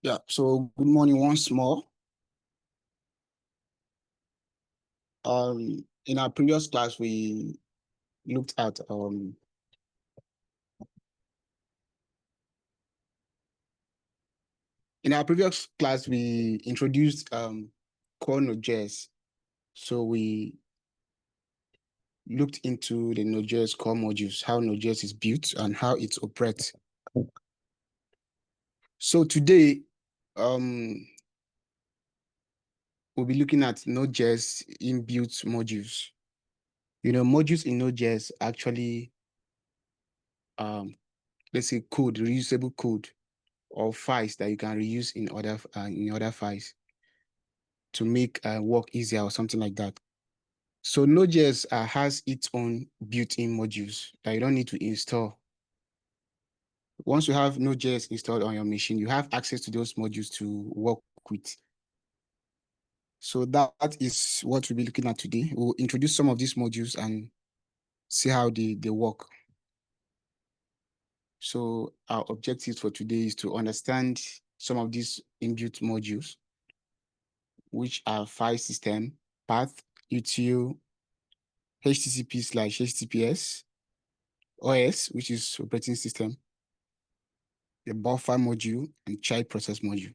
Yeah, so good morning once more. In our previous class, we looked at we introduced core NodeJs. So we looked into the NodeJs core modules, how NodeJs is built and how it operates. So today, we'll be looking at NodeJs inbuilt modules. Modules in NodeJs actually, let's say code, reusable code, or files that you can reuse in other files to make work easier or something like that. So Node.js has its own built-in modules that you don't need to install. Once you have Node.js installed on your machine, you have access to those modules to work with. So that is what we'll be looking at today. We'll introduce some of these modules and see how they work. So our objective for today is to understand some of these inbuilt modules, which are file system, path, util, HTTP/HTTPS, OS, which is operating system, the buffer module, and child process module.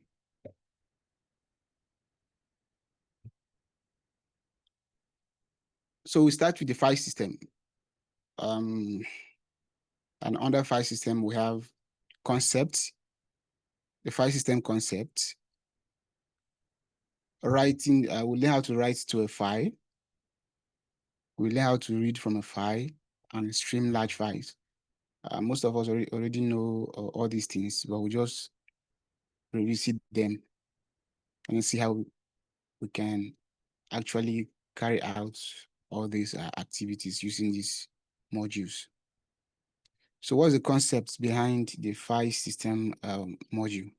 So we start with the file system. And under file system, we have concept, the file system concept, writing, we learn how to write to a file. We learn how to read from a file and stream large files. Most of us already know all these things, but we just revisit them and see how we can actually carry out all these activities using these modules. So what's the concept behind the file system module?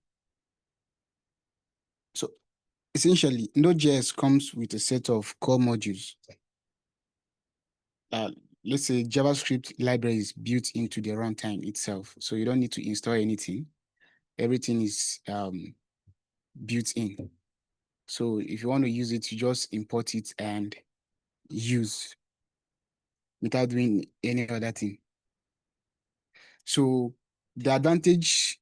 So essentially, Node.js comes with a set of core modules. Let's say JavaScript libraries built into the runtime itself. So you don't need to install anything. Everything is built in. So if you want to use it, you just import it and use without doing any other thing. So the advantages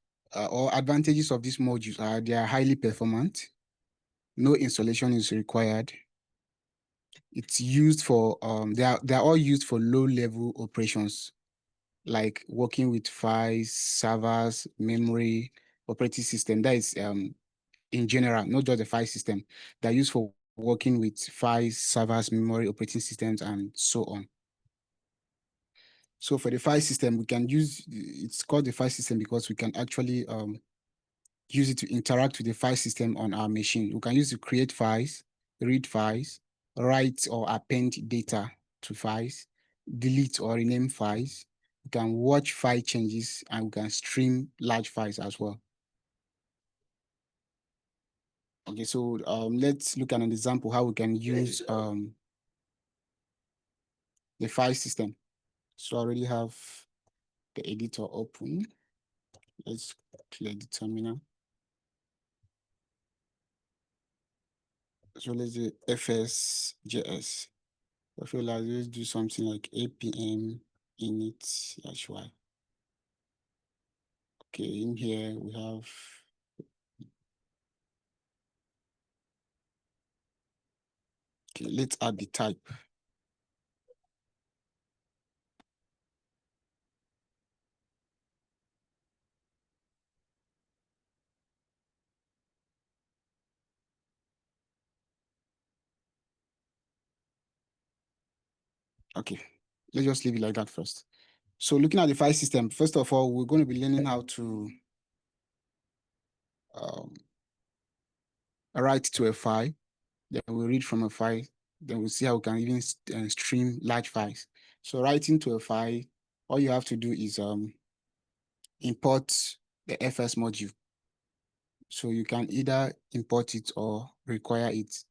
of these modules are they are highly performant. No installation is required. It's used for they are all used for low-level operations like working with files, servers, memory, operating system. That is in general, not just the file system. They're used for working with files, servers, memory, operating systems, and so on. So for the file system, we can use, it's called the file system because we can actually use it to interact with the file system on our machine. We can use it to create files, read files, write or append data to files, delete or rename files. We can watch file changes and we can stream large files as well. Okay, so let's look at an example how we can use the file system. So I already have the editor open. Let's clear the terminal. So let's do fs.js. I feel like let's do something like apm init-y. Okay, in here we have let's add the type. Okay, let's just leave it like that first. So looking at the file system, first of all, we're going to be learning how to write to a file. Then we'll read from a file. Then we'll see how we can even stream large files. So writing to a file, all you have to do is import the fs module. So you can either import it or require it.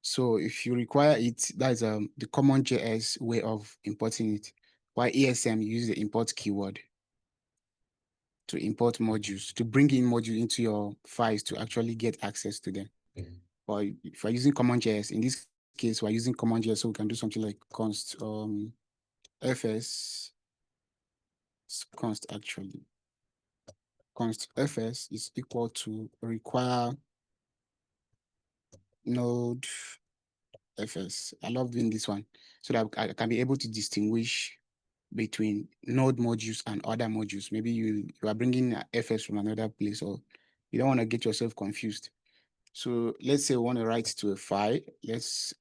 So if you require it, that's the common JS way of importing it. While ESM, you use the import keyword to import modules, to bring in modules into your files to actually get access to them. Or if we're using CommonJS, in this case, we're using CommonJS, so we can do something like const fs const actually. Const fs is equal to require node fs. I love doing this one so that I can be able to distinguish between node modules and other modules. Maybe you are bringing fs from another place, or you don't want to get yourself confused. So let's say we want to write to a file. Let's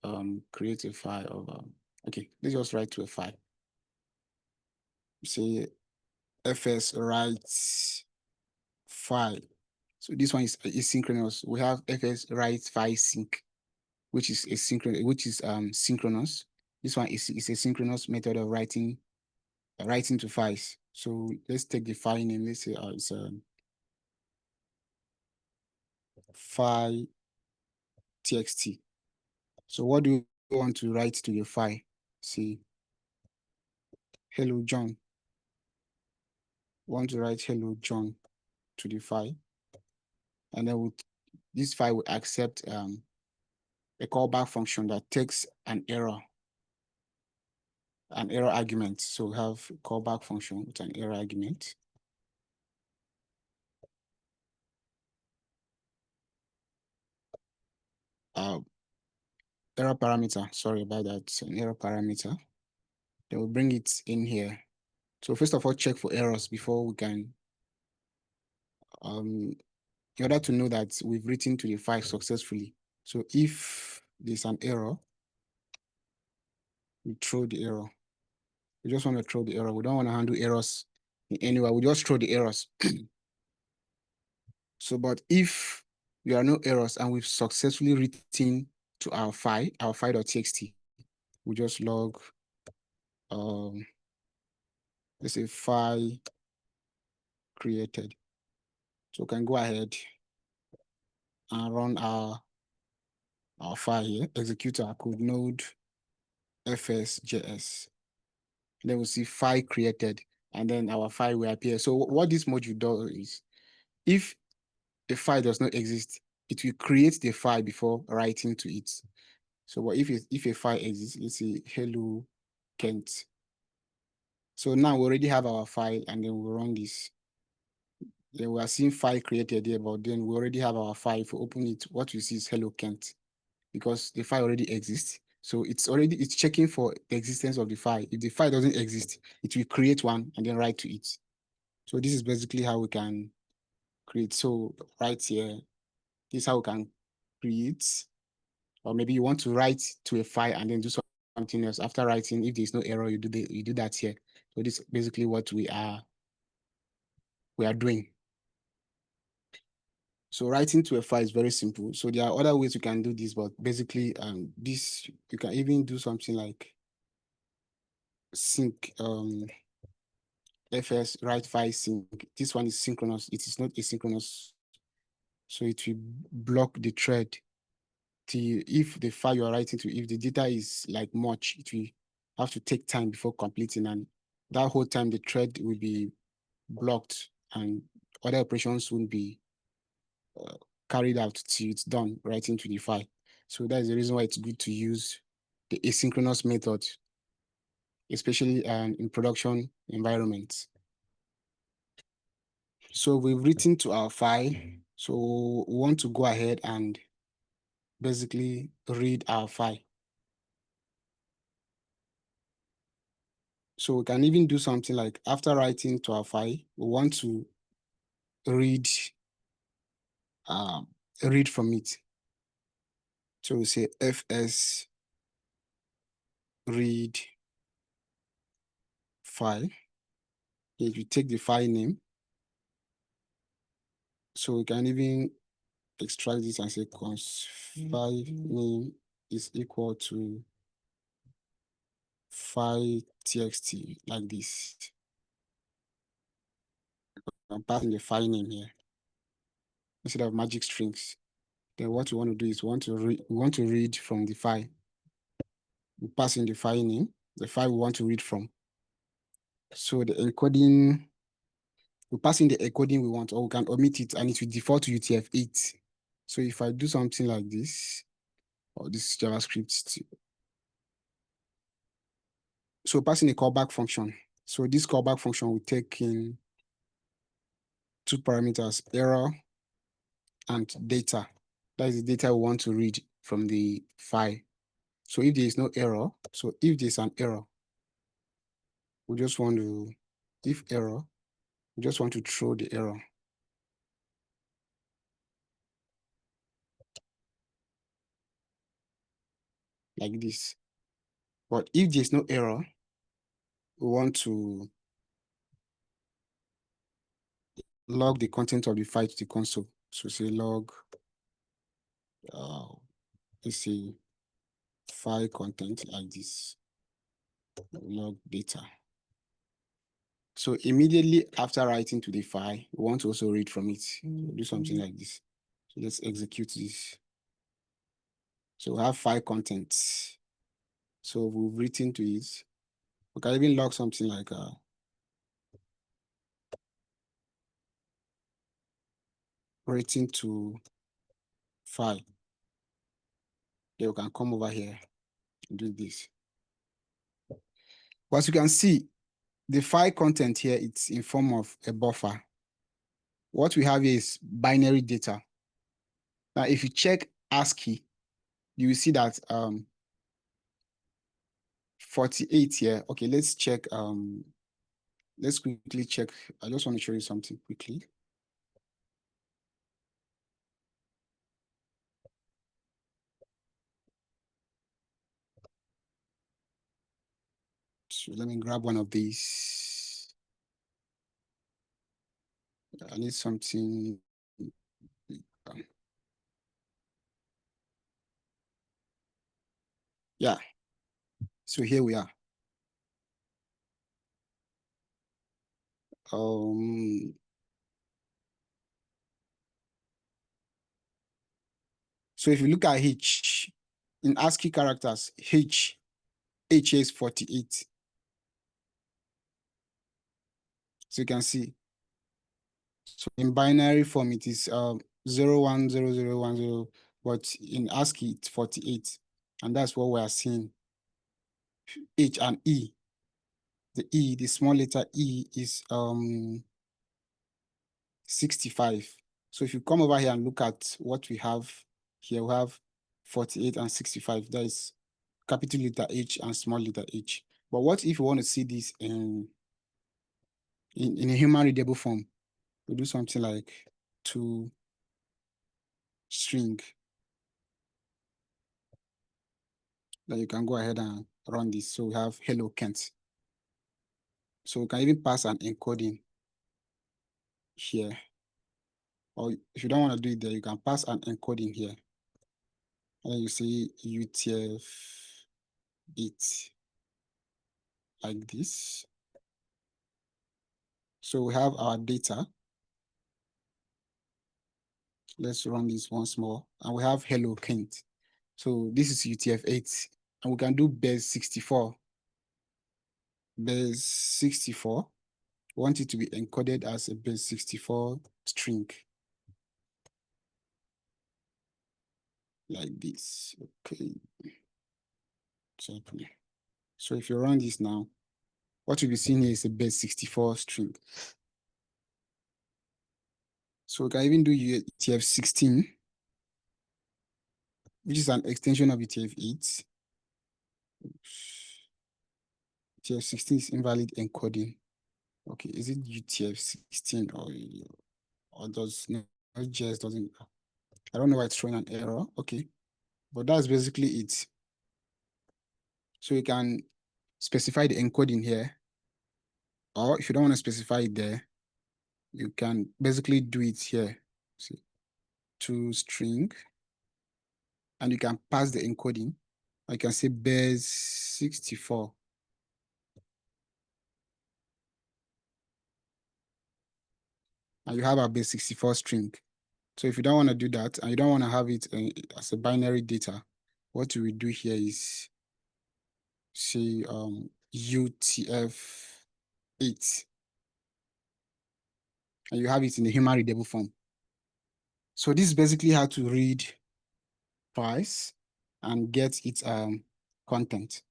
create a file of, okay, let's just write to a file. Say fs write file. So this one is asynchronous. We have fs write file sync, which is synchronous. This one is a synchronous method of writing to files. So let's take the file name. Let's say it's file txt. So what do you want to write to your file? See, hello John. Want to write hello John to the file, and then this file will accept a callback function that takes an error argument. So we have a callback function with an error argument. Error parameter, sorry about that, it's an error parameter. Then we'll bring it in here. So first of all, check for errors before we can, in order to know that we've written to the file successfully. So if there's an error, we throw the error. We just want to throw the error. We don't want to handle errors in any way. We just throw the errors. So, but if there are no errors and we've successfully written to our file.txt, we just log, let's say file created. So we can go ahead and run our file here, execute our code node fs.js. Then we'll see file created, and then our file will appear. So what this module does is, if a file does not exist, it will create the file before writing to it. So what if a file exists, let's say hello Kent. So now we already have our file, and then we run this. Then we are seeing file created here, but then we already have our file. If we open it, what we see is hello Kent, because the file already exists. So it's checking for the existence of the file. If the file doesn't exist, it will create one and then write to it. So this is basically how we can create. So right here, this is how we can create, or maybe you want to write to a file and then do something else after writing. If there's no error, you do that here. So this is basically what we are doing. So writing to a file is very simple. So there are other ways you can do this, but basically, this you can even do something like sync fs write file sync. This one is synchronous. It is not asynchronous. So it will block the thread till if the file you are writing to, if the data is like much, it will have to take time before completing, and that whole time the thread will be blocked and other operations won't be carried out till it's done writing to the file. So that is the reason why it's good to use the asynchronous method, especially in production environments. So we've written to our file. So we want to go ahead and basically read our file. So we can even do something like, after writing to our file, we want to read from it. So we say fs read file. If you take the file name, so we can even extract this and say const file name is equal to file txt, like this. I'm passing the file name here instead of magic strings. Then what we want to do is we want to read from the file. We pass in the file name, the file we want to read from. So the encoding we pass in the encoding we want, or we can omit it and it will default to UTF-8. So if I do something like this, or this JavaScript, so passing a callback function. So this callback function will take in two parameters, error and data. That is the data we want to read from the file. So if there is no error, so if there's an error, we just want to, if error, we just want to throw the error. Like this. But if there's no error, we want to log the content of the file to the console. So say log, let's say file content like this, log data. So immediately after writing to the file, we want to also read from it. Do something like this. So let's execute this. So we have file contents. So we've written to it. We can even log something like written to file. Then we can come over here and do this. But as you can see, the file content here, it's in form of a buffer. What we have here is binary data. Now, if you check ASCII, you will see that 48 here. Okay, let's check. Let's quickly check. I just want to show you something quickly. So let me grab one of these. I need something. Yeah. So here we are. So if you look at H, in ASCII characters, H is 48. So you can see. So in binary form, it is 010010, but in ASCII, it's 48. And that's what we are seeing. H and E. The E, the small letter E is 65. So if you come over here and look at what we have here, we have 48 and 65. That is capital letter H and small letter h. But what if you want to see this in a human readable form? We do something like to string. Then you can go ahead and run this. So we have hello Kent. So we can even pass an encoding here. Or if you don't want to do it there, you can pass an encoding here. And then you see UTF-8 like this. So we have our data. Let's run this once more. And we have hello Kent. So this is UTF-8. And we can do base 64. Base 64. We want it to be encoded as a base 64 string. Like this. Okay. So if you run this now, what you'll be seeing here is a base 64 string. So we can even do UTF-16, which is an extension of UTF-8. UTF-16 is invalid encoding. Okay, is it UTF-16 or does NodeJs doesn't? I don't know why it's showing an error. Okay, but that's basically it. So you can specify the encoding here, or if you don't want to specify it there, you can basically do it here. See, to string, and you can pass the encoding. I can say base 64. And you have a base 64 string. So if you don't want to do that, and you don't want to have it as a binary data, what we do here is say UTF-8. and you have it in a human readable form. So this is basically how to read files and get its content.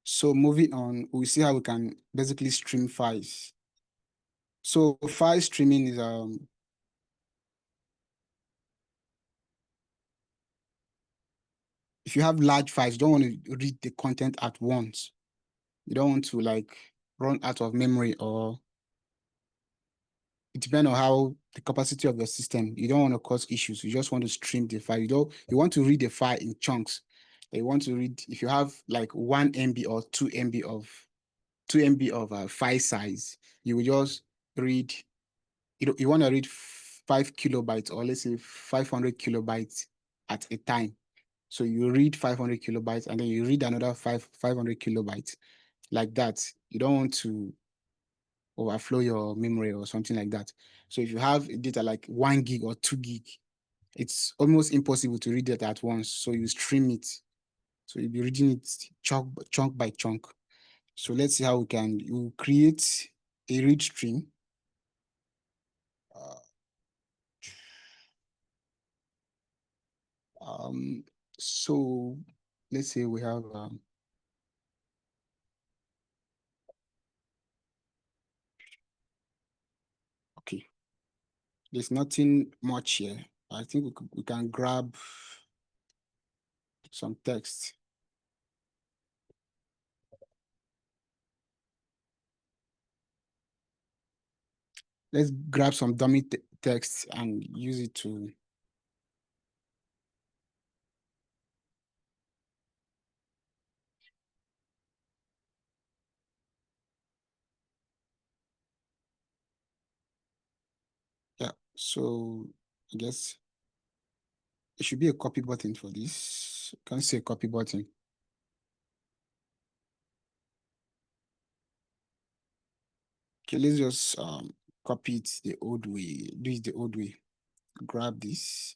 So moving on, we see how we can basically stream files. So file streaming is if you have large files, you don't want to read the content at once. You don't want to like run out of memory, or it depends on how the capacity of your system. You don't want to cause issues. You just want to stream the file. You want to read the file in chunks. You want to read, if you have like 1 MB or 2 MB of 2 MB of file size, you will just read, you want to read 5 kilobytes, or let's say 500 kilobytes at a time. So you read 500 kilobytes and then you read another 500 kilobytes like that. You don't want to overflow your memory or something like that. So if you have data like 1 gig or 2 gig, it's almost impossible to read it at once. So you stream it. So you'll be reading it chunk by chunk. So let's see how we can you create a read stream. Uh, um, so let's say we have okay. There's nothing much here. I think we can grab some text. Let's grab some dummy text and use it to. Yeah, so I guess it should be a copy button for this. Can say copy button. Okay, let's just copy it the old way. Do it the old way. Grab this.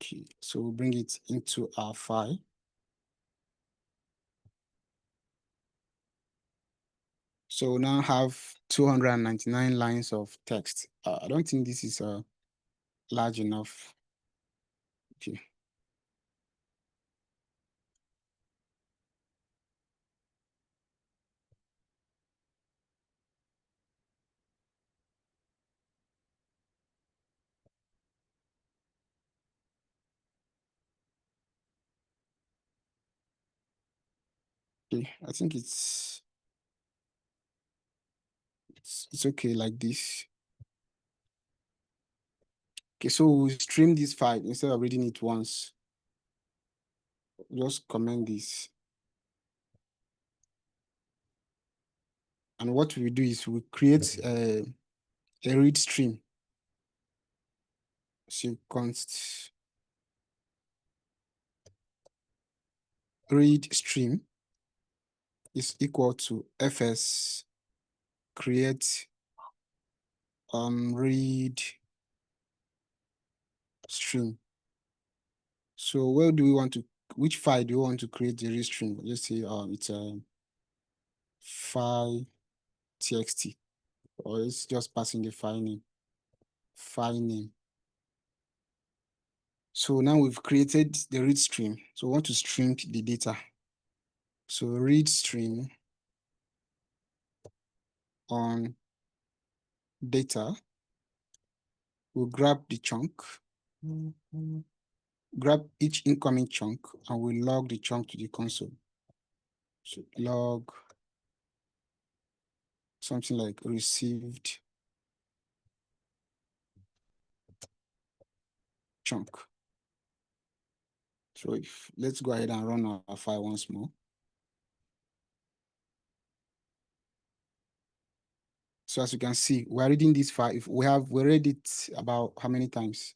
Okay, so we'll bring it into our file. So we now have 299 lines of text. I don't think this is large enough. Okay. Okay, I think it's okay like this. Okay, so we'll stream this file instead of reading it once. Just comment this. And what we do is we create a read stream. So const read stream is equal to fs create read stream. So where do we want to, which file do you want to create the read stream? Let's say it's a file txt, or it's just passing the file name. File name. So now we've created the read stream. So we want to stream the data. So read stream on data. We'll grab the chunk, grab each incoming chunk, and we'll log the chunk to the console. So log something like received chunk. So if let's go ahead and run our file once more. So as you can see, we're reading this file. If we read it about how many times?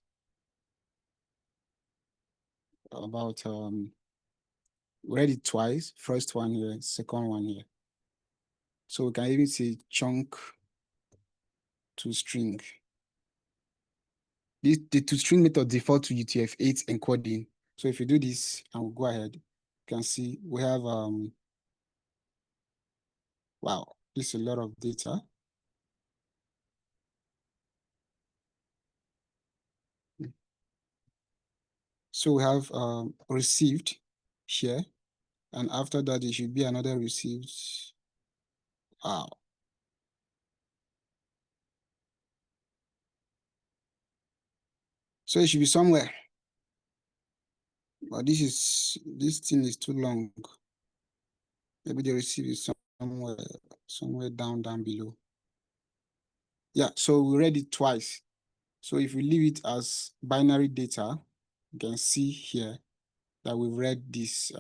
About we read it twice. First one here, second one here. So we can even say chunk to string. The to string method default to UTF-8 encoding. So if you do this, and we'll go ahead, can see we have, wow, this is a lot of data. So we have received here, and after that, it should be another received. Wow. So it should be somewhere. But this thing is too long. Maybe the receive is somewhere down below. Yeah, so we read it twice. So if we leave it as binary data, you can see here that we've read this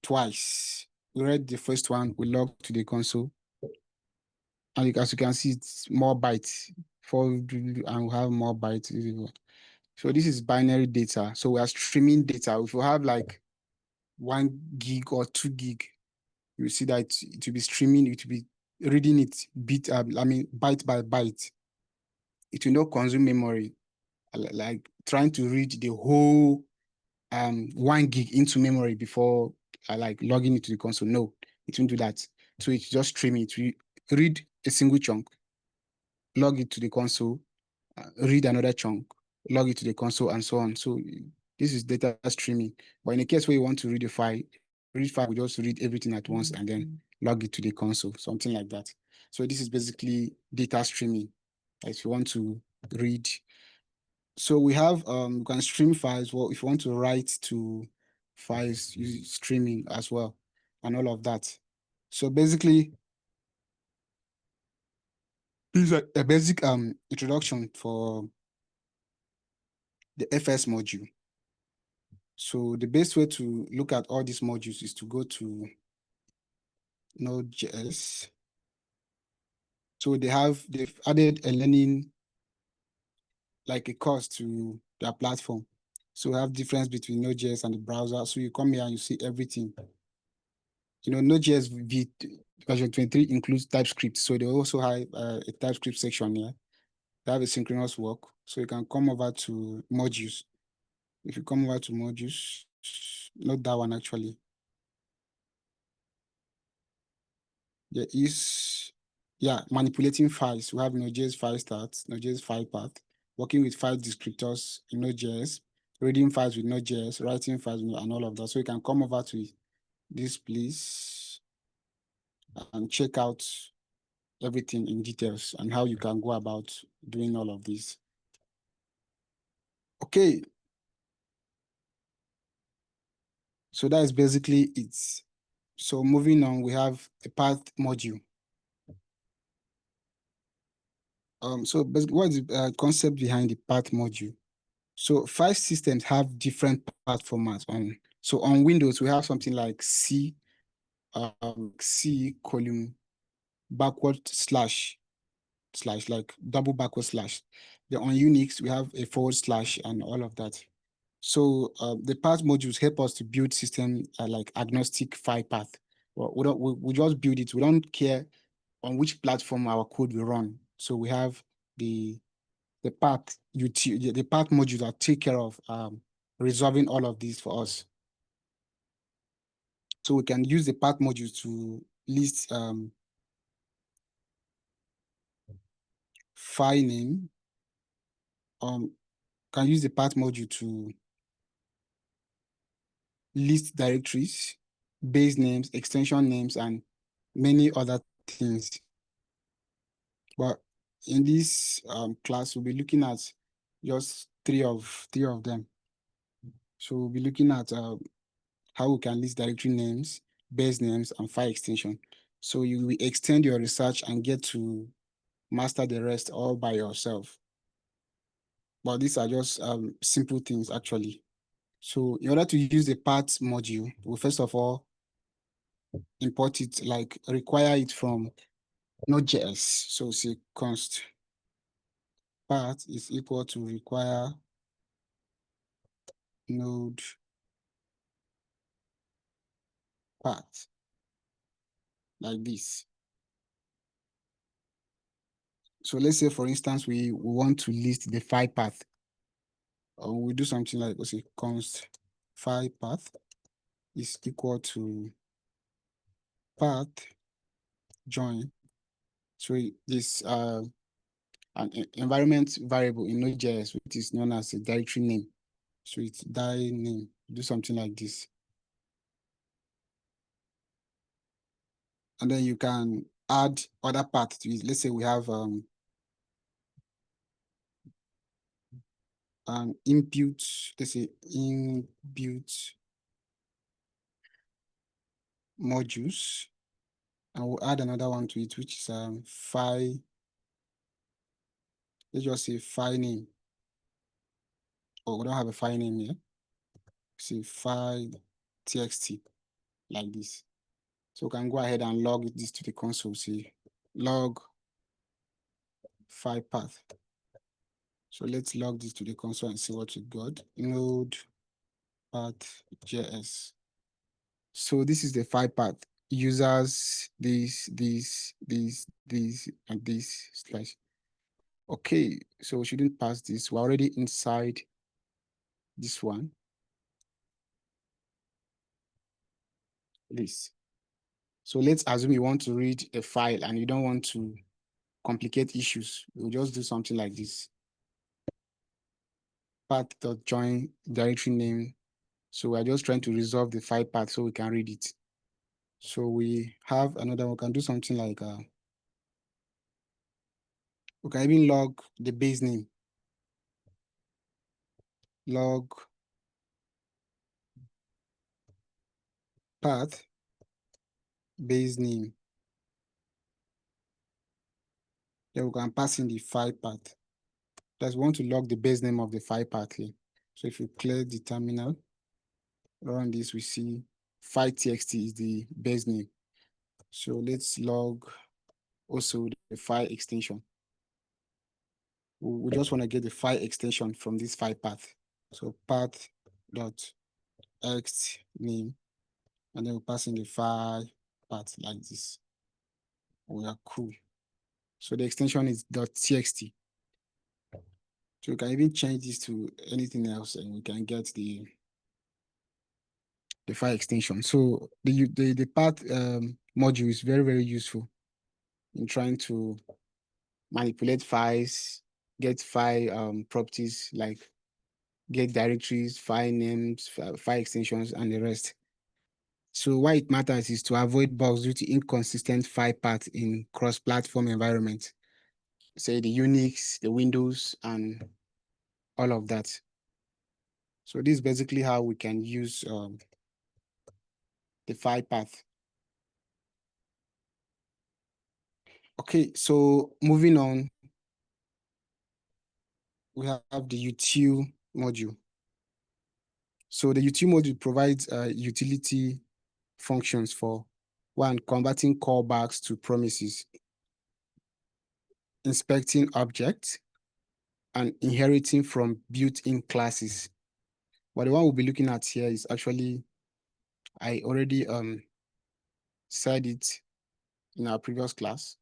twice. We read the first one, we log to the console. And as you can see, it's more bytes. And we have more bytes. So this is binary data. So we are streaming data. If you have like 1 gig or 2 gig, you see that it will be streaming, it will be reading it byte by byte. It will not consume memory, like trying to read the whole 1 gig into memory before like logging it to the console. No, it won't do that. So it's just streaming. It will read a single chunk, log it to the console, read another chunk, log it to the console, and so on. So this is data streaming. But in a case where you want to read a file, we just read everything at once and then log it to the console, something like that. So this is basically data streaming. If you want to read, so we have you can stream files. Well, if you want to write to files, use streaming as well, and all of that. So basically, this is a basic introduction for the FS module. So the best way to look at all these modules is to go to Node.js. So they've added a learning, like a course to their platform. So we have difference between Node.js and the browser. So you come here and you see everything. Node.js version 23 includes TypeScript. So they also have a TypeScript section here. They have a synchronous work. So you can come over to modules. If you come over to modules, not that one actually. There is, yeah, manipulating files. We have Node.js file start, Node.js file path, working with file descriptors in Node.js, reading files with Node.js, writing files, and all of that. So you can come over to this, please, and check out everything in details and how you can go about doing all of this. Okay. So that is basically it. So moving on, we have a path module. So basically, what is the concept behind the path module? So file systems have different path formats. So on Windows, we have something like C column backward slash, like double backward slash. Then on Unix, we have a forward slash and all of that. So the path modules help us to build system like agnostic file path. Well, we just build it. We don't care on which platform our code will run. So we have the path the path modules that take care of resolving all of these for us. So we can use the path modules to list file name. Can use the path module to list directories, base names, extension names, and many other things. But in this class, we'll be looking at just three of them. So we'll be looking at how we can list directory names, base names, and file extension. So you will extend your research and get to master the rest all by yourself. But these are just simple things actually. So in order to use the path module, we first of all import it, like require it from Node.js. So say const path is equal to require node path, like this. So let's say, for instance, we want to list the file path. we do something like, let's say, const file path is equal to path join. So this an environment variable in Node.js, which is known as a directory name. So it's die name. Do something like this. And then you can add other paths to it. Let's say we have an input, let's say input modules, and we'll add another one to it, which is file. Let's just say file name. Oh, we don't have a file name here. Say file txt like this. So we can go ahead and log this to the console. Say log file path. So let's log this to the console and see what we got. Node path.js. So this is the file path. Users, this, and this slash. Okay, so we shouldn't pass this. We're already inside this one. This. So let's assume you want to read a file and you don't want to complicate issues. We'll just do something like this. Path.join directory name. So we're just trying to resolve the file path so we can read it. So we have another, we can do something like, we can even log the base name. Log path base name. Then we can pass in the file path. Just want to log the base name of the file path here. So if you clear the terminal, run this, we see file txt is the base name. So let's log also the file extension. We just want to get the file extension from this file path. So path.x name, and then we pass in the file path like this. We are cool. So the extension is .txt. So we can even change this to anything else and we can get the file extension. So the path module is very, very useful in trying to manipulate files, get file properties like get directories, file names, file extensions, and the rest. So why it matters is to avoid bugs due to inconsistent file path in cross-platform environment. Say the Unix, the Windows, and all of that. So this is basically how we can use the file path. Okay, so moving on, we have the Util module. So the Util module provides utility functions for one, converting callbacks to promises, inspecting objects, and inheriting from built-in classes. But the one we'll be looking at here is actually, I already said it in our previous class.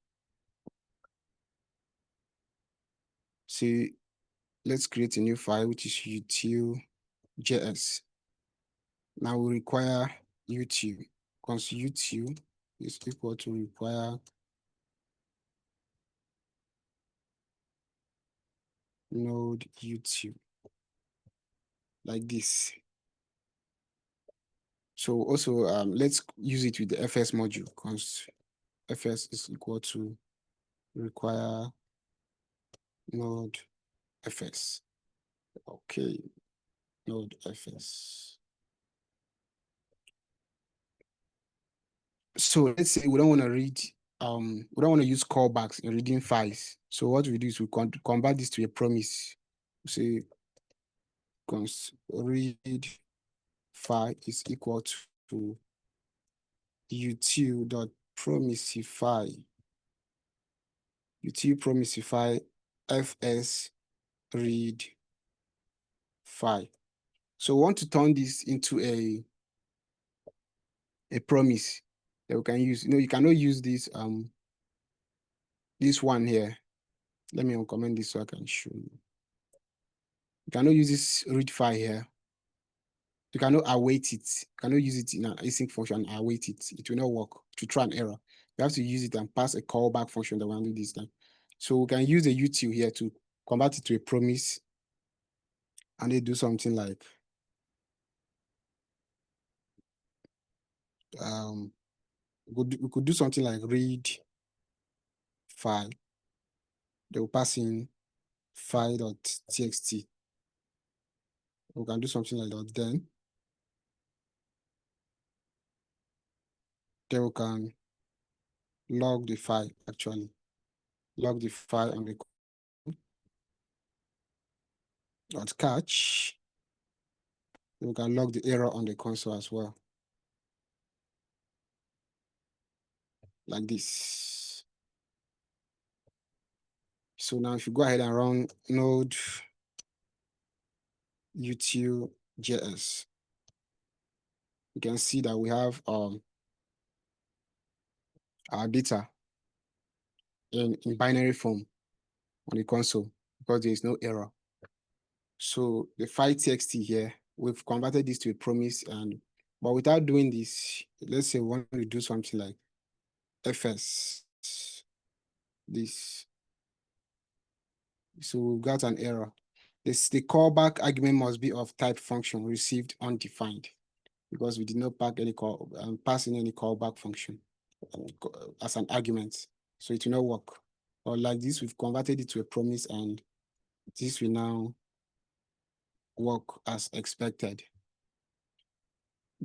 So let's create a new file, which is util.js. Now we require util, because util is equal to require node util, like this. So also let's use it with the fs module, because fs is equal to require node fs. Okay, node fs. So let's say we don't want to read, we don't want to use callbacks in reading files. So what we do is we convert this to a promise. We say const read file is equal to util.promisify util.promisify fs read file. So we want to turn this into a promise that we can use. You cannot use this this one here. Let me uncomment this so I can show you. You cannot use this read file here. You cannot await it. You cannot use it in an async function and await it. It will not work to try an error. You have to use it and pass a callback function that will handle this time. So we can use the util here to convert it to a promise and they do something like we could do something like read file. They will pass in file.txt. We can do something like that. Then we can log the file actually. Log the file and we dot catch. Then we can log the error on the console as well. Like this. So now if you go ahead and run node util.js, you can see that we have our data in binary form on the console because there is no error. So the file txt here, we've converted this to a promise, and but without doing this, let's say we want to do something like fs this. So we've got an error. The callback argument must be of type function received undefined because we did not pass in any callback function as an argument. So it will not work. Or like this, we've converted it to a promise and this will now work as expected.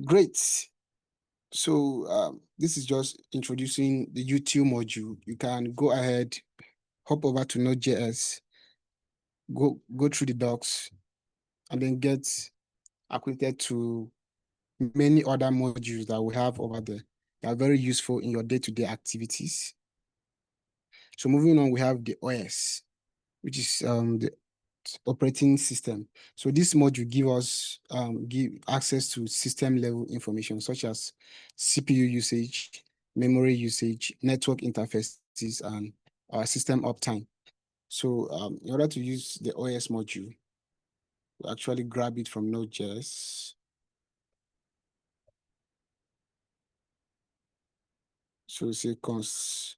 Great. So this is just introducing the util module. You can go ahead, hop over to Node.js, go through the docs, and then get acquainted to many other modules that we have over there. They are very useful in your day-to-day activities. So moving on, we have the OS, which is the operating system. So this module give access to system level information such as CPU usage, memory usage, network interfaces, and system uptime. So in order to use the OS module, we actually grab it from Node.js. So we say const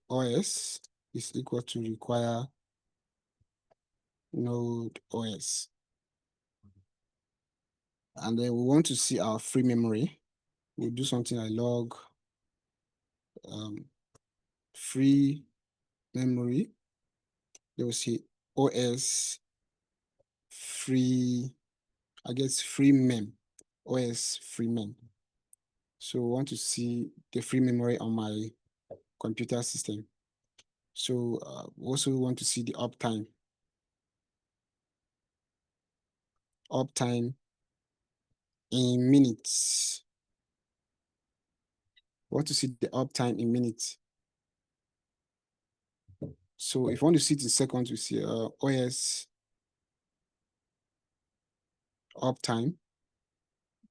OS is equal to require node OS. And then we want to see our free memory. We'll do something like log free memory. They will see OS free, I guess free mem, OS free mem. So we want to see the free memory on my computer system. So we also want to see the uptime. Uptime in minutes. We want to see the uptime in minutes. So if you want to see it in seconds, we see OS uptime.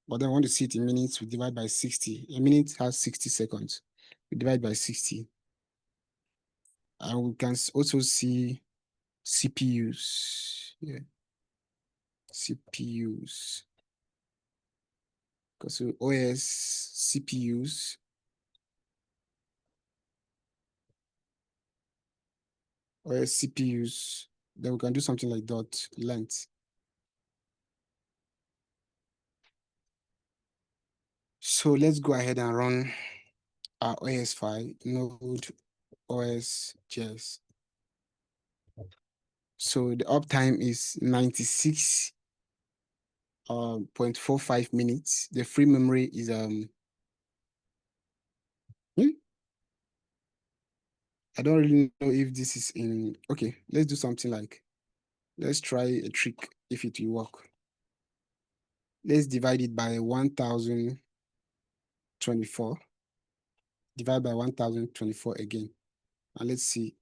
But then I want to see it in minutes, we divide by 60. A minute has 60 seconds. We divide by 60. And we can also see CPUs. Yeah. CPUs. Because OS CPUs. OS CPUs. Then we can do something like dot length. So let's go ahead and run our OS file, node OS.js. So the uptime is 96.45 minutes. The free memory is I don't really know if this is in. Okay, let's do something like, let's try a trick if it will work. Let's divide it by 1024. Divide by 1024 again. And let's see.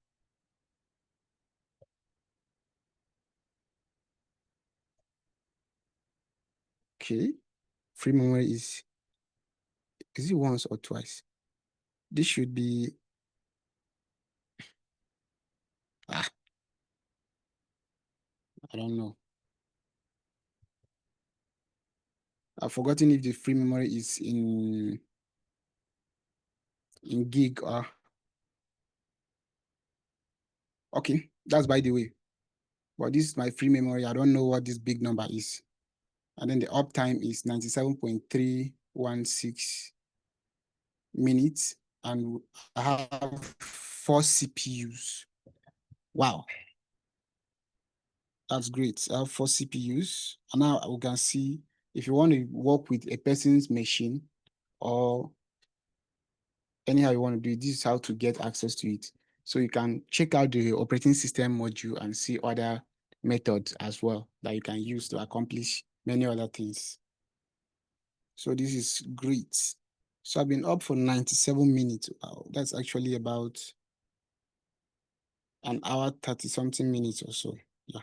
Okay. Free memory is it once or twice? This should be I don't know. I've forgotten if the free memory is in gig or okay, that's by the way. But this is my free memory. I don't know what this big number is. And then the uptime is 97.316 minutes. And I have 4 CPUs. Wow, that's great. I have 4 CPUs. And now we can see if you want to work with a person's machine or anyhow you want to do it, this is how to get access to it. So you can check out the operating system module and see other methods as well that you can use to accomplish many other things. So this is great. So I've been up for 97 minutes. Wow, that's actually about an hour, 30 something minutes or so. Yeah.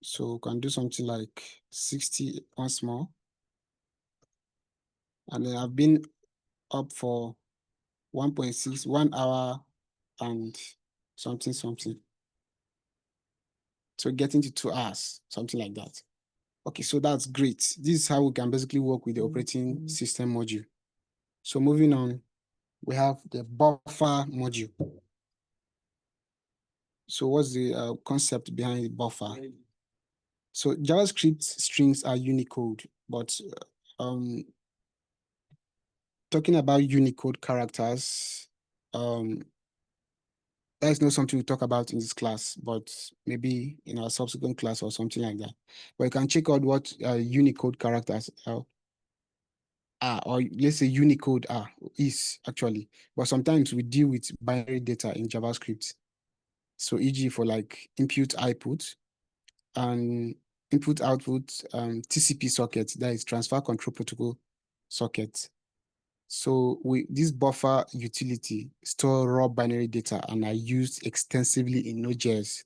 So we can do something like 60 once more. And then I've been up for 1.6, 1 hour and something. So getting to 2 hours, something like that. Okay, so that's great. This is how we can basically work with the operating system module. So moving on, we have the buffer module. So what's the concept behind the buffer? So JavaScript strings are Unicode, but talking about Unicode characters, that is not something we talk about in this class, but maybe in our subsequent class or something like that. But you can check out what Unicode characters are, or let's say Unicode is actually. But sometimes we deal with binary data in JavaScript. So e.g. for like input, output, and input, output, TCP socket, that is transfer control protocol socket. So this buffer utility store raw binary data and are used extensively in Node.js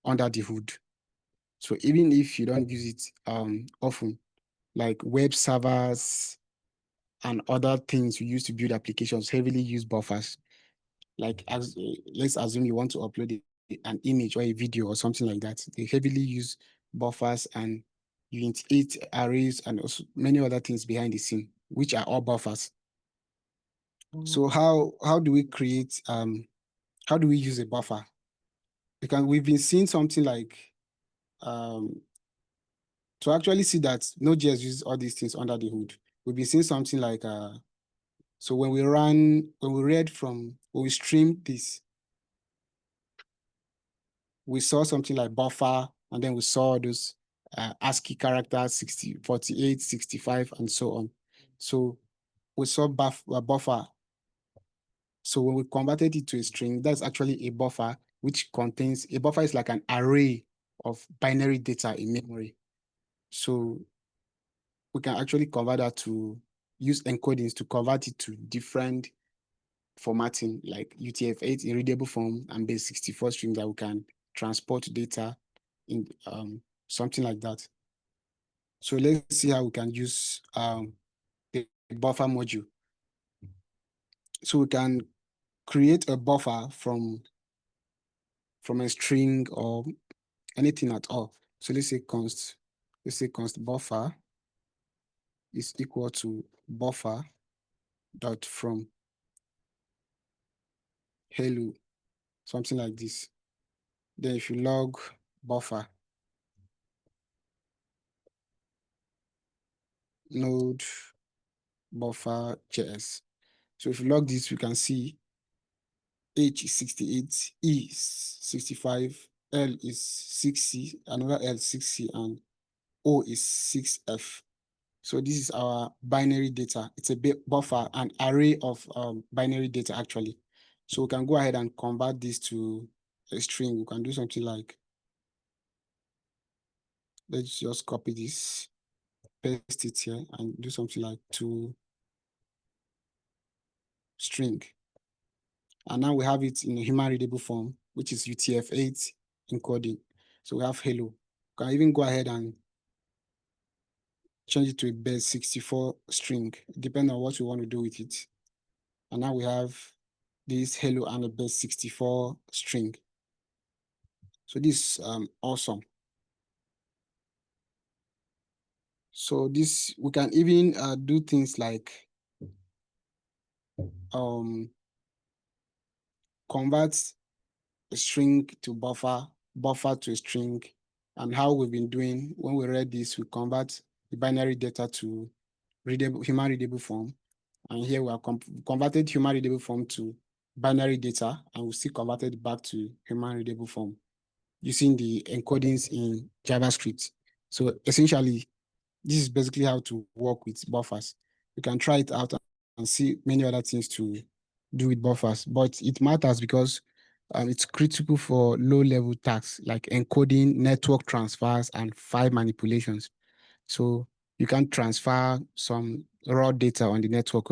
under the hood. So even if you don't use it often, like web servers and other things you use to build applications heavily use buffers. Like let's assume you want to upload an image or a video or something like that. They heavily use buffers and Unit 8 arrays and also many other things behind the scene, which are all buffers. So how do we create how do we use a buffer? Because we've been seeing something like to actually see that Node.js uses all these things under the hood. We've been seeing something like so when we stream this, we saw something like buffer, and then we saw those ASCII characters 60, 48, 65, and so on. So we saw buffer. So when we converted it to a string, that's actually a buffer, which contains a buffer is like an array of binary data in memory. So we can actually convert that to use encodings to convert it to different formatting like UTF-8 in readable form and base 64 string that we can transport data in something like that. So let's see how we can use the buffer module. So we can create a buffer from a string or anything at all. So let's say const buffer is equal to buffer dot from hello, something like this. Then if you log buffer node buffer js. So if you log this, we can see H is 68, E is 65, L is 6C, another L 6C, and O is 6F. So this is our binary data. It's a buffer, an array of binary data actually. So we can go ahead and convert this to a string. We can do something like, let's just copy this, paste it here, and do something like to string. And now we have it in a human readable form, which is UTF-8 encoding. So we have hello. We can even go ahead and change it to a base 64 string, depending on what we want to do with it. And now we have this hello and a base 64 string. So this is awesome. So this, we can even do things like convert a string to buffer, buffer to a string. And how we've been doing when we read this, we convert the binary data to readable, human readable form. And here we have converted human readable form to binary data, and we still converted back to human readable form using the encodings in JavaScript. So essentially, this is basically how to work with buffers. You can try it out and see many other things to do with buffers, but it matters because it's critical for low-level tasks like encoding, network transfers, and file manipulations. So you can't transfer some raw data on the network.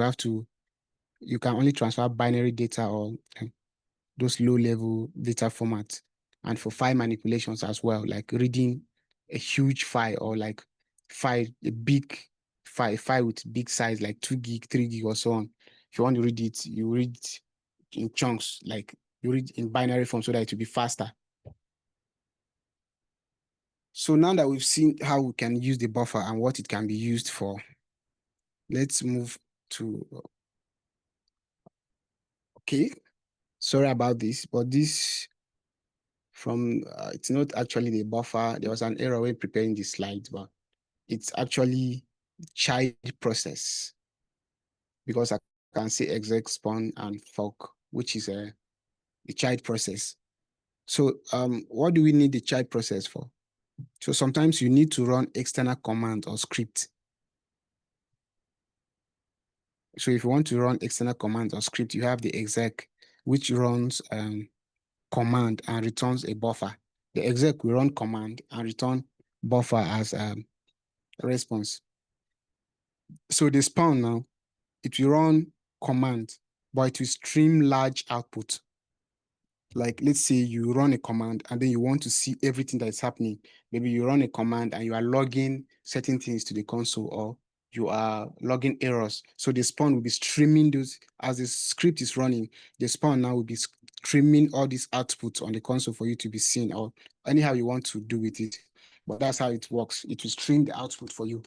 You can only transfer binary data or those low-level data formats. And for file manipulations as well, like reading a huge file or like a big file with big size, like 2 gig, 3 gig, or so on. If you want to read it, you read it in chunks, like you read in binary form so that it will be faster. So now that we've seen how we can use the buffer and what it can be used for, let's move to, okay, sorry about this, but this from, it's not actually the buffer. There was an error when preparing the slides, but it's actually child process, because I can say exec spawn and fork, which is the child process. So what do we need the child process for? So sometimes you need to run external command or script. So if you want to run external command or script, you have the exec, which runs command and returns a buffer. The exec will run command and return buffer as response. So the spawn now, it will run command, but it will stream large output. Like, let's say you run a command and then you want to see everything that is happening. Maybe you run a command and you are logging certain things to the console, or you are logging errors. So the spawn will be streaming those as the script is running. The spawn now will be streaming all these outputs on the console for you to be seen, or anyhow you want to do with it. But that's how it works. It will stream the output for you.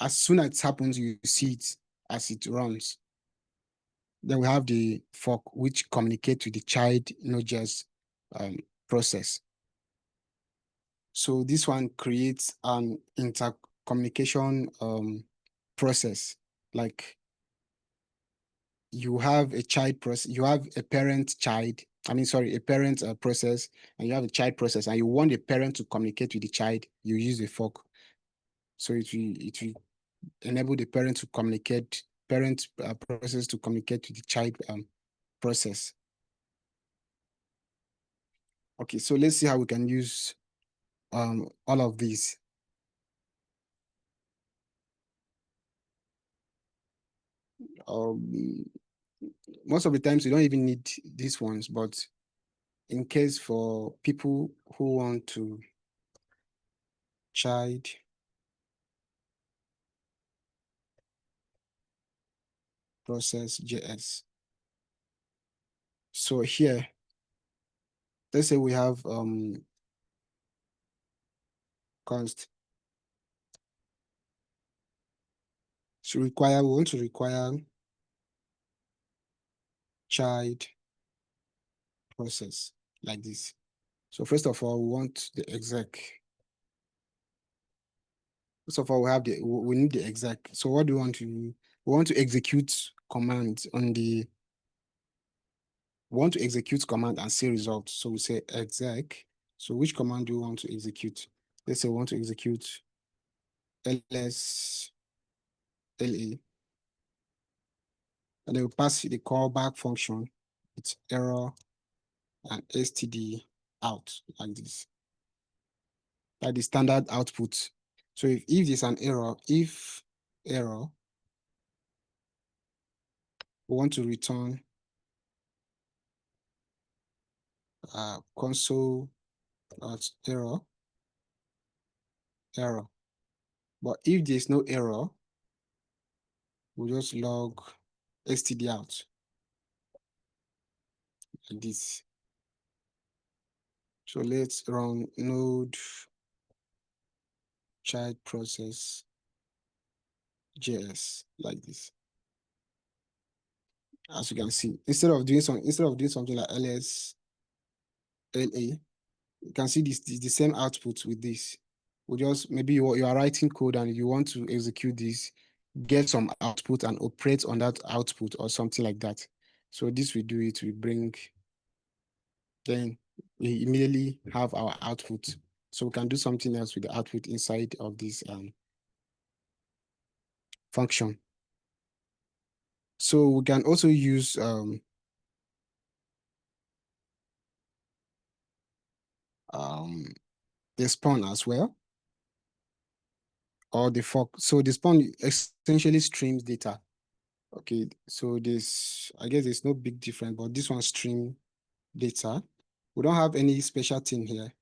As soon as it happens, you see it as it runs. Then we have the fork, which communicate with the child NodeJs process. So this one creates an intercommunication process. Like, you have a child process, you have a parent child, a parent process, and you have a child process, and you want the parent to communicate with the child, you use the fork. So it will enable the parent to communicate, parent process to communicate with the child process. Okay, so let's see how we can use all of these. Most of the times you don't even need these ones, but in case for people who want to child process JS. So here, let's say we have const. So we want to require child process like this. So first of all, we want the exec. First of all, we need the exec. So what do we want to do? We want to execute commands on the, we want to execute command and see results. So we say exec. So which command do you want to execute? Let's say we want to execute ls la, and then we pass the callback function with error and std out like this. Like the standard output. So if there's an error, if error, we want to return console error. But if there's no error, we'll just log std out like this. So let's run node child process JS like this. As you can see, instead of doing something like ls la, you can see this the same output with this. We just maybe you are writing code and you want to execute this, get some output and operate on that output or something like that. So this will do it. We bring, then we immediately have our output. So we can do something else with the output inside of this function. So we can also use the spawn as well, or the fork. So the spawn essentially streams data. Okay, so this, I guess there's no big difference, but this one stream data. We don't have any special thing here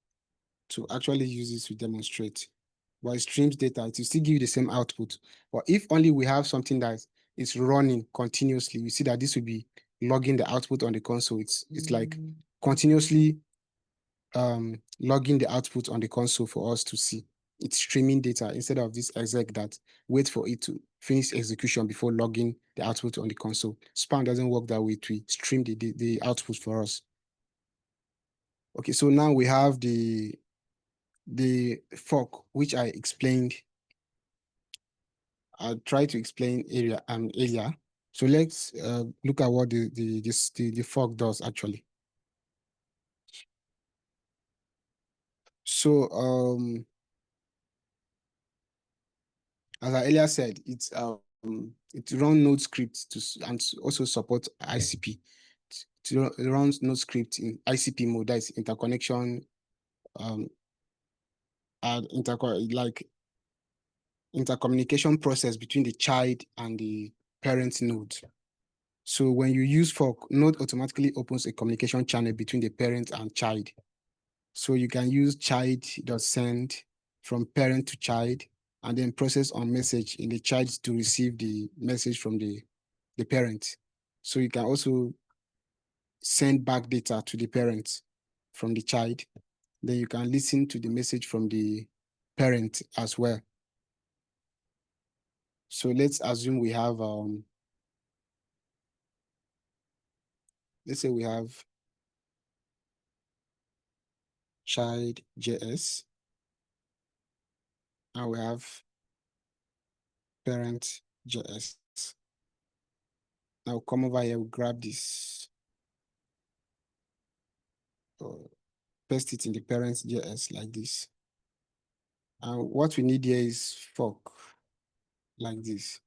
to actually use this to demonstrate. But it streams data, it will still give you the same output. But if only we have something that is running continuously, you see that this will be logging the output on the console. It's like continuously logging the output on the console for us to see. It's streaming data instead of this exec that wait for it to finish execution before logging the output on the console. Span doesn't work that way. To stream the output for us. Okay, so now we have the fork, which I explained. I'll try to explain earlier. So let's look at what the fork does actually. So as I earlier said, it runs Node script and also support ICP. It runs Node script in ICP mode, that is interconnection, and intercommunication process between the child and the parent node. So when you use fork, Node automatically opens a communication channel between the parent and child. So you can use child.send from parent to child, and then process on message in the child to receive the message from the parent. So you can also send back data to the parent from the child. Then you can listen to the message from the parent as well. So let's assume we have, let's say we have child.js, and we have parent.js. Now come over here, we'll grab this, paste it in the parent.js like this. And what we need here is fork like this.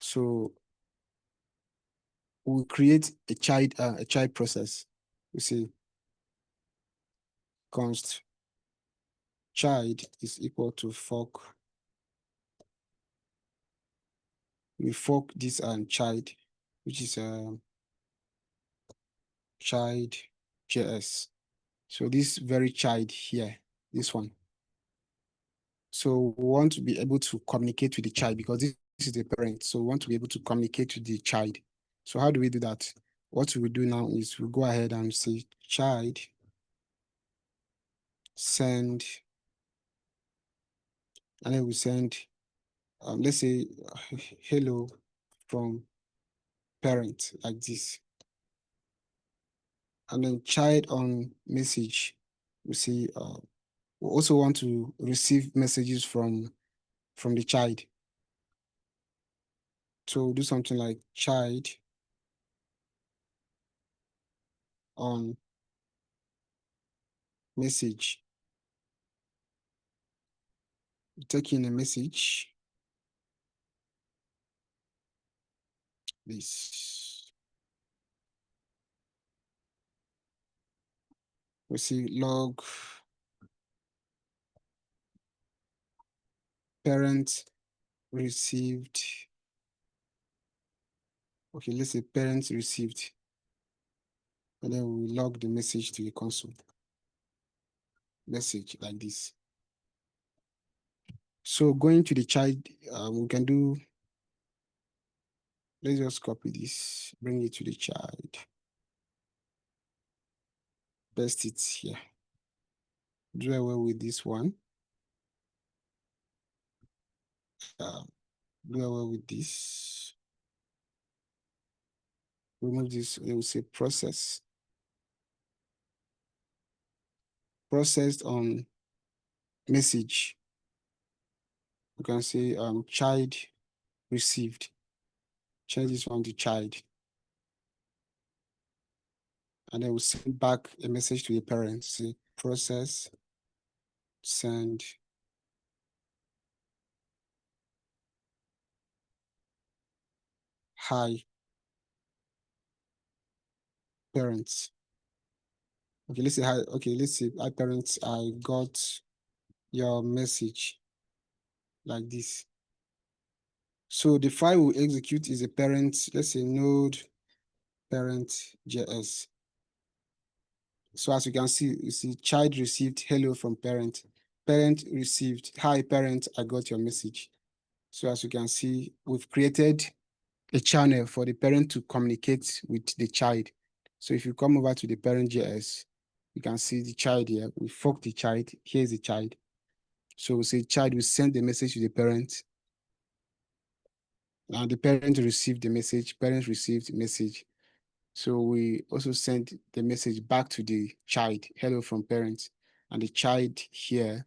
So we'll create a child process. We say const child is equal to fork. We fork this and child, which is child.js. So this very child here, this one. So we want to be able to communicate with the child because this is the parent. So we want to be able to communicate with the child. So how do we do that? What we do now is we go ahead and say child send, and then we send, let's say, hello from parent like this. And then child on message, we say, we also want to receive messages from the child. So we'll do something like child on message. Take in a message. This. We see log parent received. Okay, let's say parents received. And then we log the message to the console. Message like this. So going to the child, we can do, let's just copy this, bring it to the child. Paste it here. Do away with this one. do away with this. Remove this. It will say process. Processed on message. You can say child received. Change this one to child. And then we'll send back a message to the parents. Say process, send. Hi, parents. Okay, let's say hi. Okay, let's say hi, parents. I got your message like this. So the file we execute is a parent, let's say node parent.js. So as you can see, you see child received hello from parent. Parent received, hi parent, I got your message. So as you can see, we've created a channel for the parent to communicate with the child. So if you come over to the parent.js, you can see the child here. We fork the child. Here's the child. So we say child will send the message to the parent. And the parent received the message. Parents received the message. So we also send the message back to the child, hello from parents. And the child here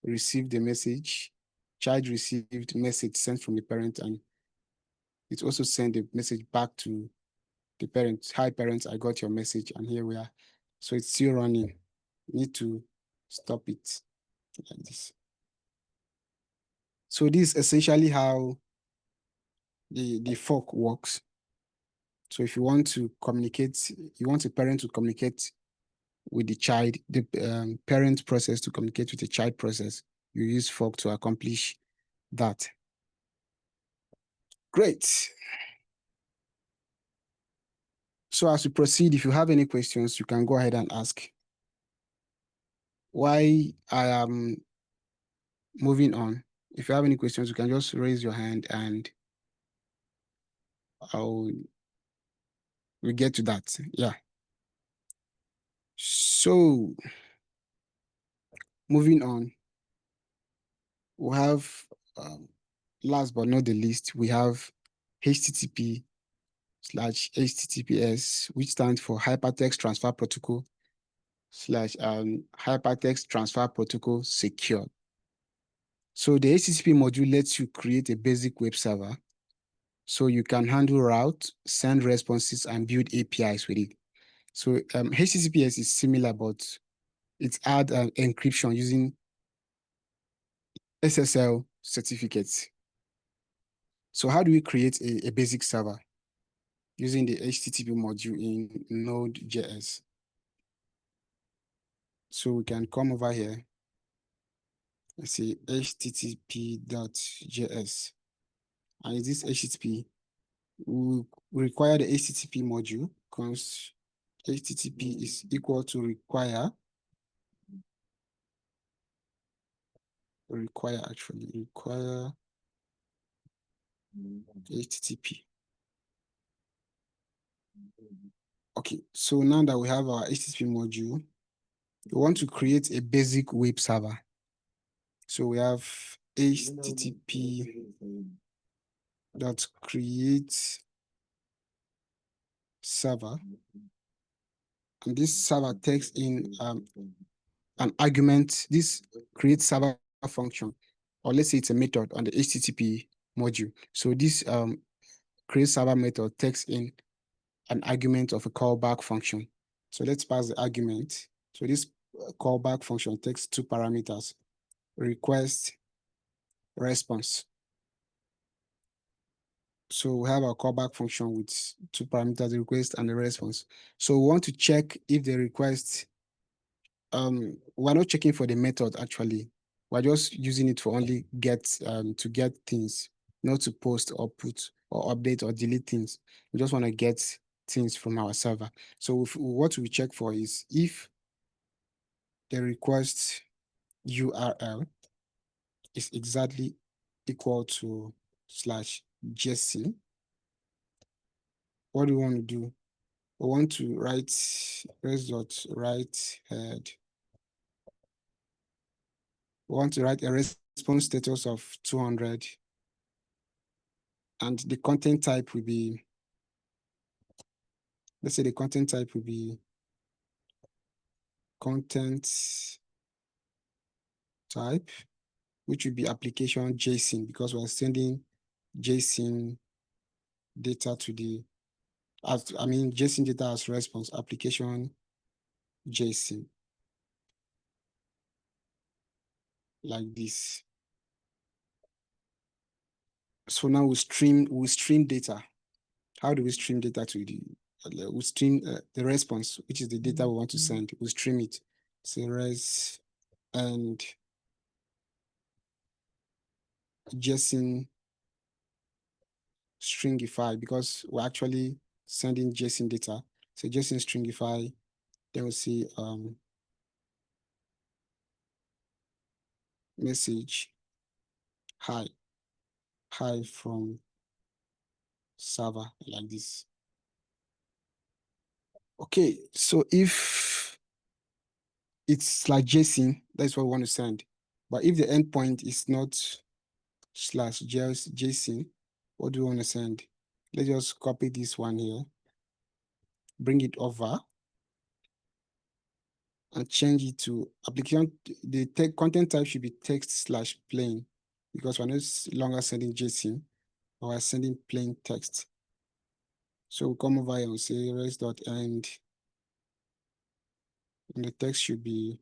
received the message. Child received message sent from the parent, and it also sent the message back to the parents. Hi parents, I got your message, and here we are. So it's still running. You need to stop it like this. So this is essentially how the fork works. So if you want to communicate, you want a parent to communicate with the child, the parent process to communicate with the child process, you use fork to accomplish that. Great. So as we proceed, if you have any questions, you can go ahead and ask. Why I am moving on, if you have any questions, you can just raise your hand and we'll get to that. Yeah. So moving on, we have last but not the least, we have HTTP/HTTPS, which stands for Hypertext Transfer Protocol / Hypertext Transfer Protocol Secure. So the HTTP module lets you create a basic web server so you can handle route, send responses, and build APIs with it. So HTTPS is similar, but it's add encryption using SSL certificates. So how do we create a basic server using the HTTP module in NodeJS? So we can come over here and say http.js. And in this HTTP, we require the HTTP module because HTTP is equal to require HTTP. Okay, so now that we have our HTTP module, we want to create a basic web server. So we have http.create server. And this server takes in an argument, this create server function, or let's say it's a method on the HTTP module. So this create server method takes in an argument of a callback function. So let's pass the argument. So this callback function takes two parameters, request, response. So we have our callback function with two parameters, the request and the response. So we want to check if the request, we're not checking for the method actually. We're just using it for only to get things, not to post or put or update or delete things. We just want to get things from our server. So what we check for is if the request URL is exactly equal to /JSON. What do we want to do? We want to write res.write head. We want to write a response status of 200. And the content type will be, let's say the content type will be content type, which will be application JSON, because we're sending JSON data to the, JSON data as response, application JSON, like this. So now we stream data. How do we stream data to the, we stream the response, which is the data we want to send. We stream it. So res and JSON stringify, because we're actually sending JSON data. So JSON stringify, then we'll see message hi from server, like this. Okay, so if it's like JSON, that's what we want to send. But if the endpoint is not /JSON, what do we want to send? Let's just copy this one here, bring it over, and change it to application. The content type should be text/plain, because we're no longer sending JSON, but we're sending plain text. So we'll come over here and say res.end, and the text should be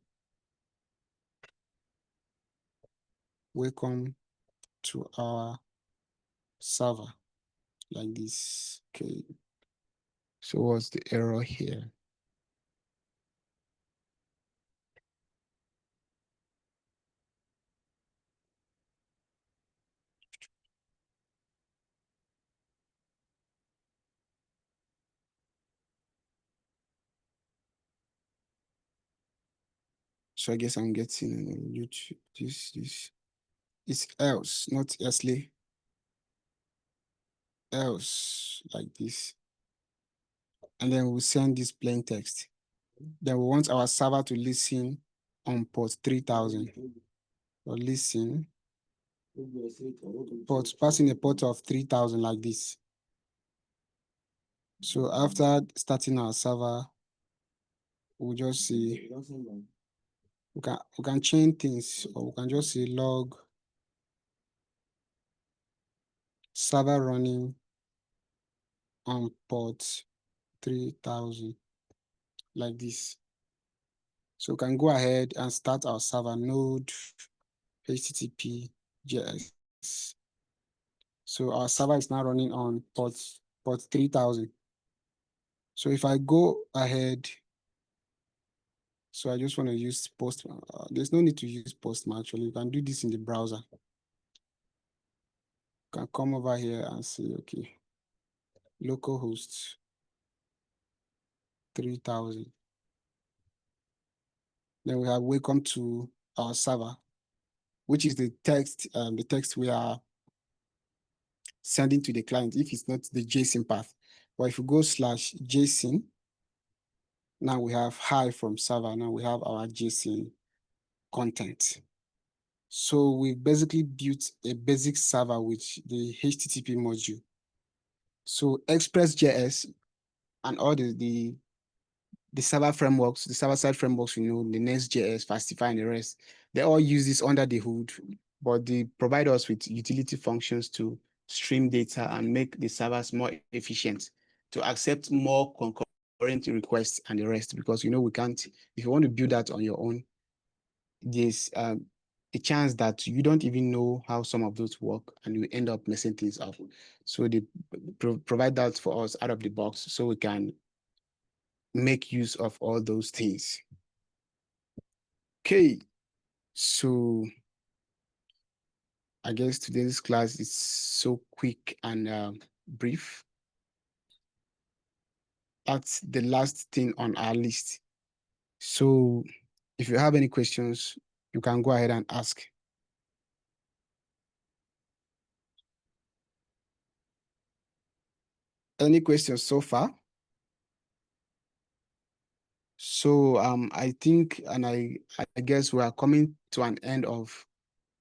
welcome to our server, like this. Okay. So what's the error here? So I guess I'm getting YouTube, this. It's else, not elsely. Else, like this. And then we'll send this plain text. Then we want our server to listen on port 3000. Or listen, port, passing a port of 3000, like this. So after starting our server, we'll just see, we can change things, or we can just say log server running on port 3000, like this. So we can go ahead and start our server node HTTP JS. So our server is now running on port 3000. So if I go ahead, so I just want to use Postman. There's no need to use Postman, actually. You can do this in the browser. You can come over here and say, okay, localhost 3000. Then we have welcome to our server, which is the text we are sending to the client if it's not the JSON path. But if you go /JSON, now we have hi from server. Now we have our JSON content. So we basically built a basic server with the HTTP module. So Express.js and all the server frameworks, the server-side frameworks, the Next.js, Fastify, and the rest, they all use this under the hood, but they provide us with utility functions to stream data and make the servers more efficient, to accept more concurrent requests and the rest, because we can't, if you want to build that on your own, there's a chance that you don't even know how some of those work and you end up messing things up. So they provide that for us out of the box so we can make use of all those things. Okay, so I guess today's class is so quick and brief. That's the last thing on our list. So if you have any questions, you can go ahead and ask. Any questions so far? So I think, and I guess we are coming to an end of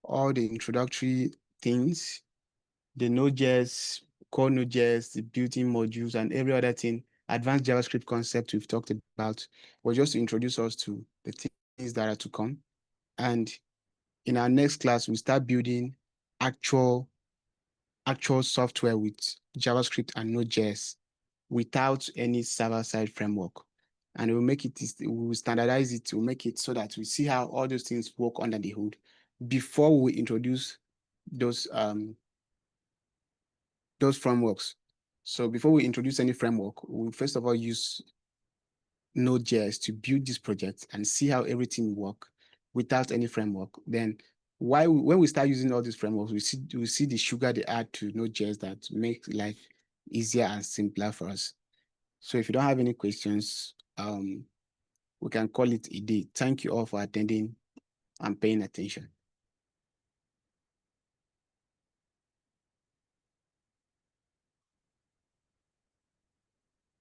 all the introductory things, the NodeJs, core NodeJs, the built-in modules, and every other thing, advanced JavaScript concept we've talked about, was just to introduce us to the things that are to come. And in our next class, we start building actual software with JavaScript and Node.js without any server-side framework. And we'll make it, we'll standardize it to make it so that we see how all those things work under the hood before we introduce those frameworks. So before we introduce any framework, we'll first of all use Node.js to build this project and see how everything works without any framework. Then when we start using all these frameworks, we see the sugar they add to Node.js that makes life easier and simpler for us. So if you don't have any questions, we can call it a day. Thank you all for attending and paying attention.